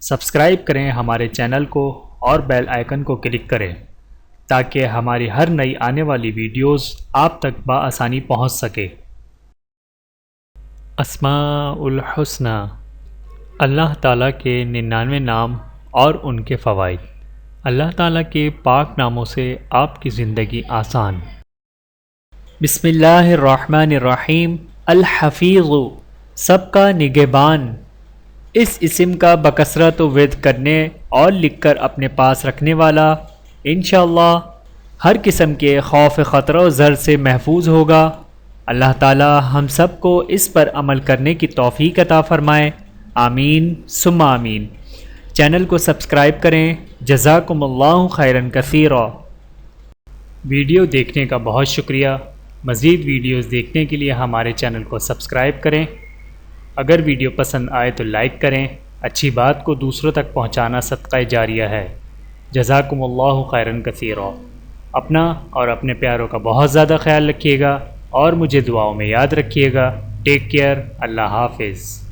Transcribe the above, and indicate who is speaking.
Speaker 1: Subscribe کریں ہمارے channel کو اور بیل آئیکن کو کلک کریں تاکہ ہماری ہر نئی آنے والی ویڈیوز آپ تک بآسانی پہنچ سکے۔ اسماء الحسنی، اللہ تعالیٰ کے 99 نام اور ان کے فوائد۔ اللہ تعالیٰ کے پاک ناموں سے آپ کی زندگی آسان۔ بسم اللہ الرحمن الرحیم۔ الحفیظ، سب کا نگہبان۔ اس اسم کا بکثرت ورد کرنے اور لکھ کر اپنے پاس رکھنے والا انشاءاللہ ہر قسم کے خوف خطرہ و زر سے محفوظ ہوگا۔ اللہ تعالی ہم سب کو اس پر عمل کرنے کی توفیق عطا فرمائے، آمین ثم آمین۔ چینل کو سبسکرائب کریں، جزاکم اللہ خیرا کثیرا۔ ویڈیو دیکھنے کا بہت شکریہ۔ مزید ویڈیوز دیکھنے کے لیے ہمارے چینل کو سبسکرائب کریں۔ اگر ویڈیو پسند آئے تو لائک کریں۔ اچھی بات کو دوسروں تک پہنچانا صدقہ جاریہ ہے۔ جزاکم اللہ خیرا کثیرا۔ اپنا اور اپنے پیاروں کا بہت زیادہ خیال رکھیے گا اور مجھے دعاؤں میں یاد رکھیے گا۔ Take care. اللہ حافظ۔